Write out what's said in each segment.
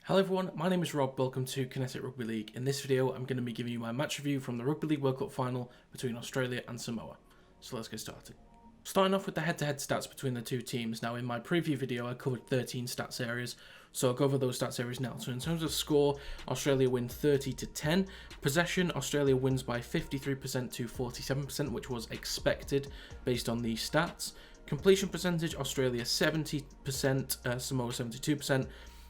Hello everyone, my name is Rob, welcome to Kinetic Rugby League. In this video I'm going to be giving you my match review from the Rugby League World Cup final between Australia and Samoa. So let's get started. Starting off with the head-to-head stats between the two teams. Now in my preview video I covered 13 stats areas, so I'll go over those stats areas now. So in terms of score, Australia win 30-10. Possession, Australia wins by 53% to 47%, which was expected based on these stats. Completion percentage, Australia 70%, Samoa 72%.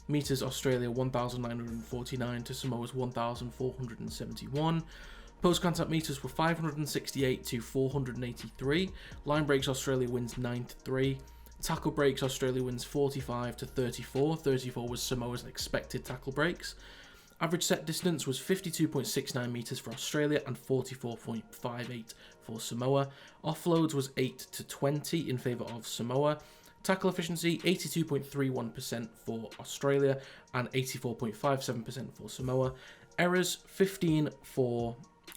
Meters, Australia 1,949 to Samoa's 1,471. Post-contact meters were 568 to 483. Line breaks, Australia wins 9-3. Tackle breaks, Australia wins 45 to 34. 34 was Samoa's expected tackle breaks. Average set distance was 52.69 meters for Australia and 44.58 for Samoa. Offloads was 8 to 20 in favor of Samoa. Tackle efficiency, 82.31% for Australia and 84.57% for Samoa. Errors, 15 for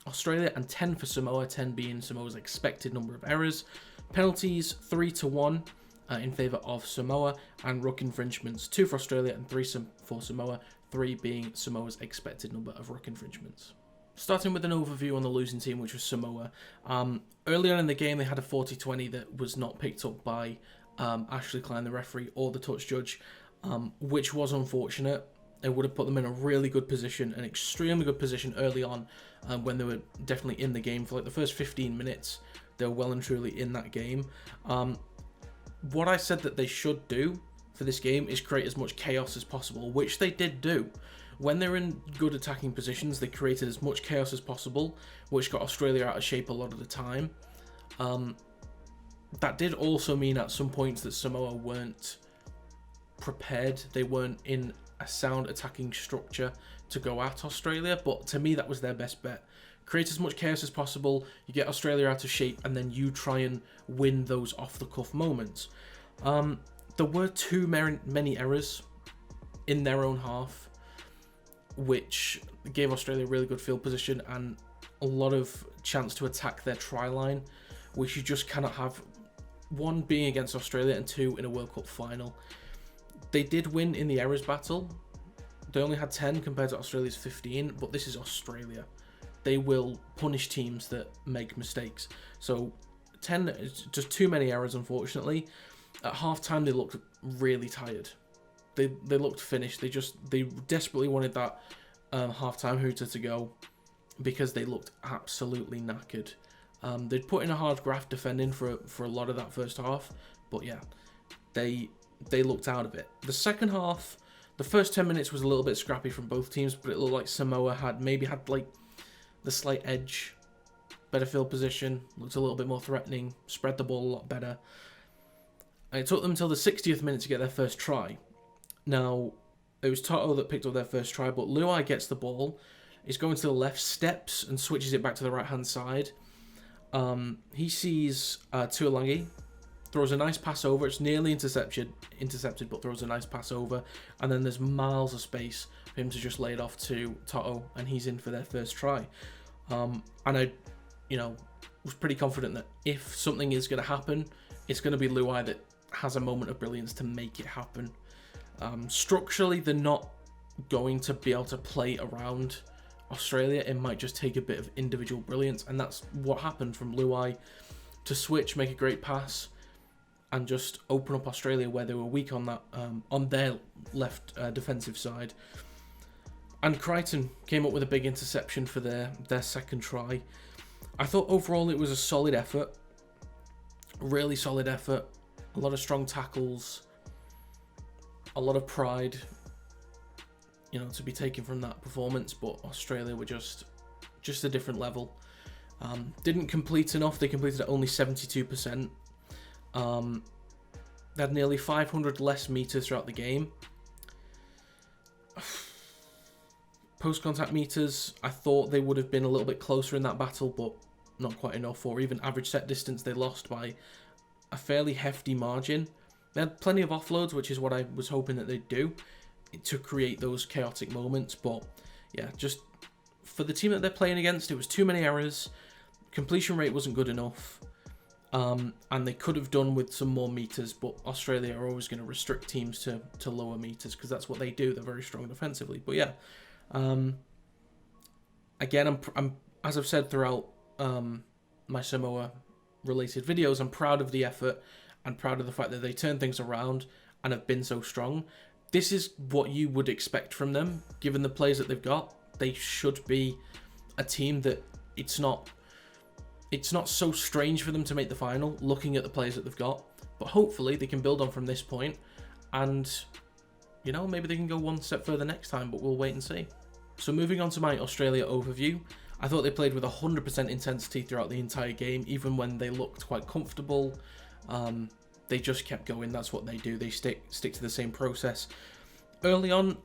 Australia and 10 for Samoa, 10 being Samoa's expected number of errors. Penalties, 3 to 1 in favour of Samoa, and ruck infringements, 2 for Australia and 3 for Samoa, 3 being Samoa's expected number of ruck infringements. Starting with an overview on the losing team, which was Samoa. Earlier on in the game, they had a 40-20 that was not picked up by Ashley Klein, the referee, or the touch judge, which was unfortunate. It would have put them in a really good position, an extremely good position early on, when they were definitely in the game. For like the first 15 minutes, they were well and truly in that game. What I said that they should do for this game is create as much chaos as possible, which they did do. When they were in good attacking positions, they created as much chaos as possible, which got Australia out of shape a lot of the time. That did also mean at some points that Samoa weren't prepared. They weren't in a sound attacking structure to go at Australia, but to me that was their best bet. Create as much chaos as possible, you get Australia out of shape, and then you try and win those off-the-cuff moments. There were too many errors in their own half, which gave Australia a really good field position and a lot of chance to attack their try line, which you just cannot have, one being against Australia and two in a World Cup final. They did win in the errors battle. They only had 10 compared to Australia's 15, but this is Australia. They will punish teams that make mistakes. So 10 is just too many errors, unfortunately. At half-time, they looked really tired. They looked finished. They desperately wanted that half-time hooter to go because they looked absolutely knackered. They'd put in a hard graft defending for a lot of that first half, but yeah, they looked out of it. The second half, the first 10 minutes was a little bit scrappy from both teams, but it looked like Samoa had like the slight edge, better field position, looked a little bit more threatening, spread the ball a lot better. And it took them until the 60th minute to get their first try. Now, it was Toto that picked up their first try, but Luai gets the ball, is going to the left, steps and switches it back to the right-hand side. He sees Tuolangi, throws a nice pass over. It's nearly intercepted, but throws a nice pass over. And then there's miles of space for him to just lay it off to Toto, and he's in for their first try. And I, was pretty confident that if something is going to happen, it's going to be Luai that has a moment of brilliance to make it happen. Structurally, they're not going to be able to play around Australia. It might just take a bit of individual brilliance, and that's what happened from Luai to switch, make a great pass, and just open up Australia where they were weak on that on their left defensive side. And Crichton came up with a big interception for their second try. I thought overall it was a solid effort, really solid effort, a lot of strong tackles, a lot of pride, to be taken from that performance, but Australia were just a different level. Didn't complete enough. They completed at only 72%. They had nearly 500 less meters throughout the game. Post-contact meters, I thought they would have been a little bit closer in that battle, but not quite enough. Or even average set distance, they lost by a fairly hefty margin. They had plenty of offloads, which is what I was hoping that they'd do to create those chaotic moments. But yeah, just for the team that they're playing against, it was too many errors. Completion rate wasn't good enough. And they could have done with some more meters, but Australia are always going to restrict teams to lower meters because that's what they do. They're very strong defensively. But yeah, again, I'm as I've said throughout my Samoa related videos, I'm proud of the effort and proud of the fact that they turned things around and have been so strong. This is what you would expect from them, given the players that they've got. They should be a team that it's not so strange for them to make the final, looking at the players that they've got. But hopefully they can build on from this point, and maybe they can go one step further next time, but we'll wait and see. So moving on to my Australia overview, I thought they played with 100% intensity throughout the entire game, even when they looked quite comfortable. They just kept going. That's what they do. They stick to the same process. Early on,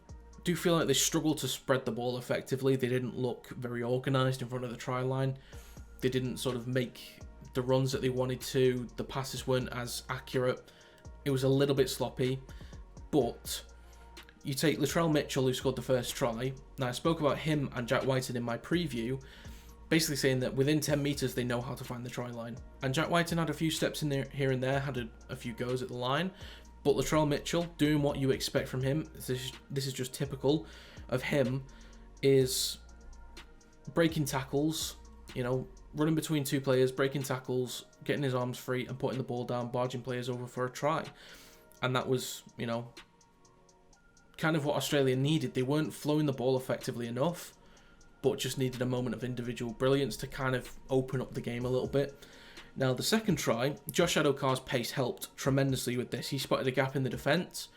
do feel like they struggled to spread the ball effectively. They didn't look very organised in front of the try line. They didn't sort of make the runs that they wanted to. The passes weren't as accurate. It was a little bit sloppy. But you take Latrell Mitchell, who scored the first try. Now, I spoke about him and Jack Whiten in my preview, basically saying that within 10 metres, they know how to find the try line. And Jack Whiten had a few steps in there, here and there, had a few goes at the line. But Latrell Mitchell, doing what you expect from him, this is just typical of him, is breaking tackles, running between two players, breaking tackles, getting his arms free and putting the ball down, barging players over for a try. And that was, kind of what Australia needed. They weren't flowing the ball effectively enough, but just needed a moment of individual brilliance to kind of open up the game a little bit. Now, the second try, Josh Addo-Carr's pace helped tremendously with this. He spotted a gap in the defence,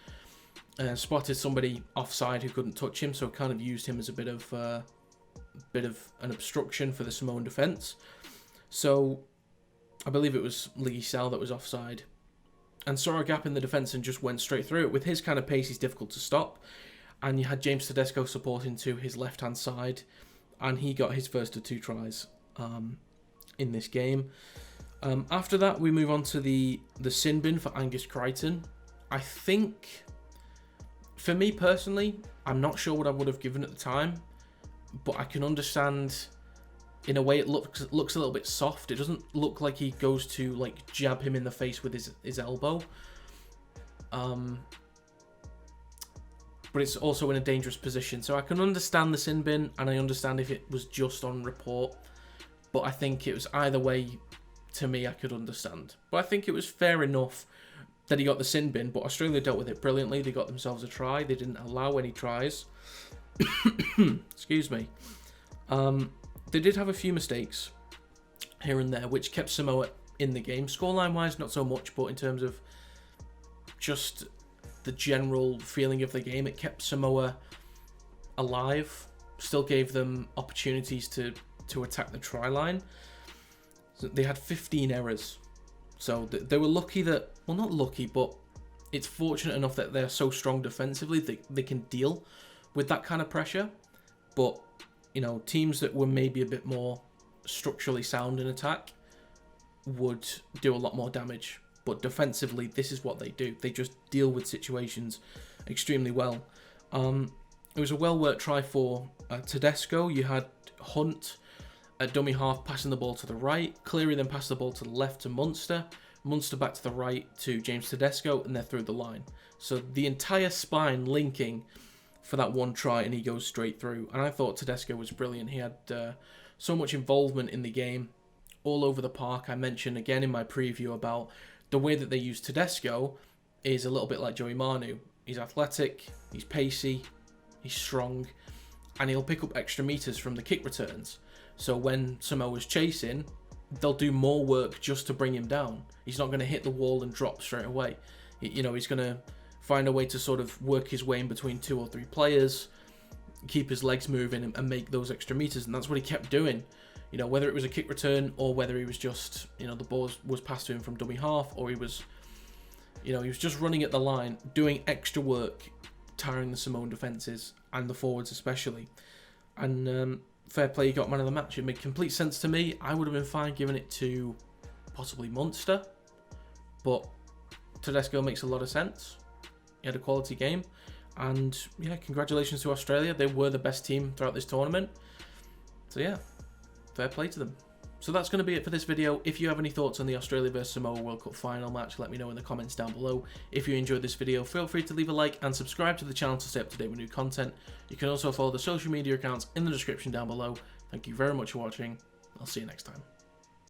spotted somebody offside who couldn't touch him, so kind of used him as a bit of an obstruction for the Samoan defence. So I believe it was Lee Sal that was offside, and saw a gap in the defence and just went straight through it. With his kind of pace, he's difficult to stop. And you had James Tedesco supporting to his left-hand side, and he got his first of 2 tries in this game. After that, we move on to the sin bin for Angus Crichton. I think, for me personally, I'm not sure what I would have given at the time, but I can understand. In a way, it looks a little bit soft. It doesn't look like he goes to like jab him in the face with his elbow. But it's also in a dangerous position. So I can understand the sin bin, and I understand if it was just on report. But I think it was either way, to me, I could understand. But I think it was fair enough that he got the sin bin, but Australia dealt with it brilliantly. They got themselves a try. They didn't allow any tries. Excuse me. They did have a few mistakes here and there, which kept Samoa in the game. Scoreline-wise, not so much, but in terms of just the general feeling of the game, it kept Samoa alive, still gave them opportunities to attack the try line. So they had 15 errors. So they were lucky that, well, not lucky, but it's fortunate enough that they're so strong defensively that they can deal with that kind of pressure. But teams that were maybe a bit more structurally sound in attack would do a lot more damage. But defensively, this is what they do. They just deal with situations extremely well. It was a well-worked try for Tedesco. You had Hunt at dummy half passing the ball to the right. Cleary then passed the ball to the left to Munster. Munster back to the right to James Tedesco, and they're through the line. So the entire spine linking for that one try, and he goes straight through. And I thought Tedesco was brilliant. He had so much involvement in the game all over the park. I mentioned again in my preview about the way that they use Tedesco is a little bit like Joey Manu. He's athletic, he's pacey, he's strong, and he'll pick up extra meters from the kick returns. So when Samoa's chasing, they'll do more work just to bring him down. He's not going to hit the wall and drop straight away. He's going to find a way to sort of work his way in between 2 or 3 players, keep his legs moving and make those extra meters. And that's what he kept doing. Whether it was a kick return or whether he was just, the ball was passed to him from dummy half, or he was just running at the line, doing extra work, tiring the Samoan defences and the forwards especially. And fair play, he got man of the match. It made complete sense to me. I would have been fine giving it to possibly Munster, but Tedesco makes a lot of sense. He had a quality game, and yeah, congratulations to Australia. They were the best team throughout this tournament. So yeah, fair play to them. So that's going to be it for this video. If you have any thoughts on the Australia vs Samoa World Cup final match, let me know in the comments down below. If you enjoyed this video, feel free to leave a like and subscribe to the channel to stay up to date with new content. You can also follow the social media accounts in the description down below. Thank you very much for watching. I'll see you next time.